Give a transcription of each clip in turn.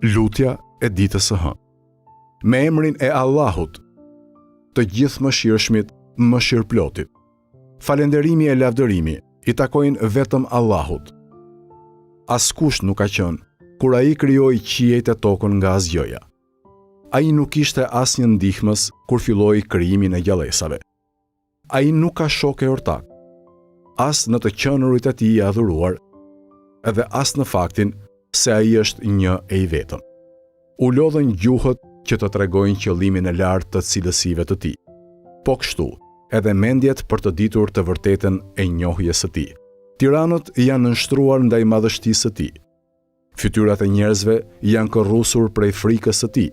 Lutja e ditës së hënë. Me emrin e Allahut, të gjithë mëshirshmit, mëshirëplotit. Falënderimi e lavdërimi i takojnë vetëm Allahut. Askush nuk ka qenë kur ai krijoi qiejt e tokën nga asgjëja. Ai nuk ishte asnjë ndihmës kur filloi krijimin e gjallësave. Ai nuk ka shok e ortak, as në të qenurit e tij i adhuruar, edhe as në faktin se ai është një e i vetëm. U lodhën gjuhët që të tregojnë qëllimin e lartë të cilësive të tij. Po kështu, edhe mendjet për të ditur të vërtetën e njohjes së tij. Tiranët janë nënshtruar ndaj madhështisë së tij. Fytyrat e njerëzve janë korrusur prej frikës së tij.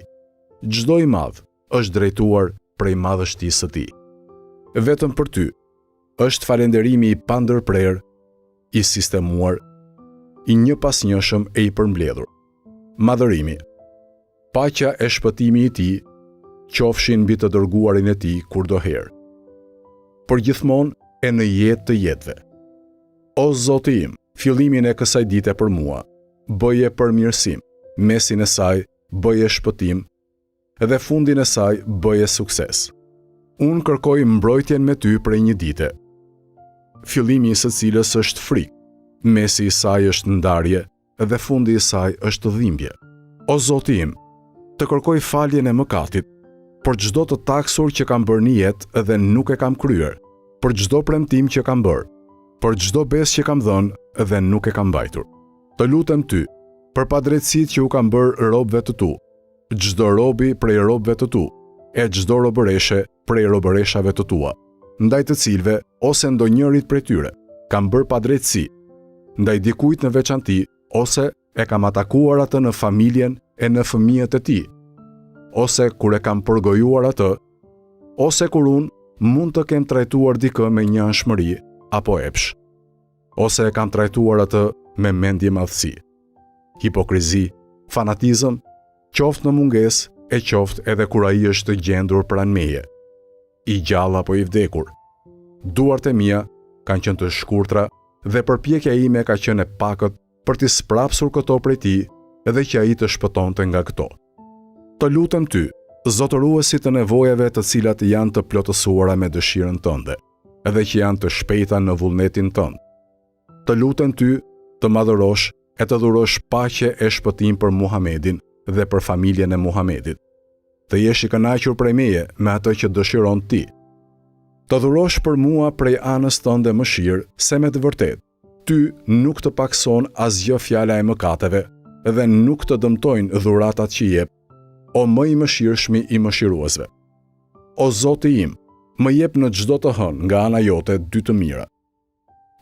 Çdo i madh është drejtuar prej madhështisë së tij. Vetëm për ty është falënderimi i pandërprer, i sistemuar, i një pas njëshëm e i përmbledhur. Madhërimi, paqja e shpëtimi i tij, qofshin mbi të dërguarin e tij kurdoherë. Përgjithmonë e në jetë të jetëve. O Zoti im, fillimin e kësaj dite për mua, bëje përmirësim, mesin e saj bëje shpëtim, dhe fundin e saj bëje sukses. Unë kërkoj mbrojtjen me ty prej një dite, fillimi i së cilës është frikë, mesi i saj është ndarje dhe fundi i saj është dhimbje. O Zoti im, të kërkoj faljen e mëkatit, për çdo të taksur që kam bërë në jetë dhe nuk e kam kryer, për çdo premtim që kam bërë, për çdo besë që kam dhënë dhe nuk e kam mbajtur. Të lutem ty, për padrejtësitë që u kam bërë robëve të tu, çdo robi prej robëve të tu, e çdo robëreshe prej robëreshave të tua, ndaj të cilëve ose ndonjërit prej tyre kam bërë padrejtësi, ndaj dikujt në veçanti, ose e kam atakuar atë në familjen e në fëmijët e tij, ose kur e kam përgojuar atë, ose kur unë mund të kem trajtuar dikë me një anshmëri apo epsh, ose e kam trajtuar atë me mendje madhësi. Hipokrizi, fanatizëm, qoftë në mungesë e qoftë edhe kur ai është të gjendur pranë meje, i gjallë apo i vdekur. Duart e mia kanë qenë të shkurtra dhe përpjekja ime ka qenë e pakët për t'i sprapsur këto prej tij dhe që ai të shpëtonte nga këto. Të lutem ty, zotëruesi të nevojave të cilat janë të plotësuara me dëshirën tënde, edhe që janë të shpejta në vullnetin tënd. Të lutem ty të madhërosh e të dhurosh paqe e shpëtim për Muhamedin dhe për familjen e Muhamedit. Të jesh i kënaqur prej meje me atë që dëshiron ti. Të dhurosh për mua prej anës tënde mëshirë, se me të vërtet, ty nuk të pakson asgjë fjala e mëkateve dhe nuk të dëmtojnë dhuratat që jep, o më i mëshirshmi i mëshiruesve. O Zoti im, më jep në çdo të hënë nga ana jote dy të mira.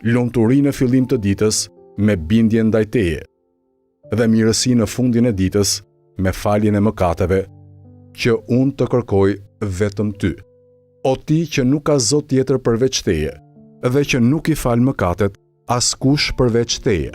Lumturi në fillim të ditës me bindje ndaj teje, dhe mirësi në fundin e ditës me faljen e mëkateve, që unë të kërkoj vetëm ty. O ti që nuk ka Zot tjetër përveç teje, dhe që nuk i fal mëkatet askush përveç teje.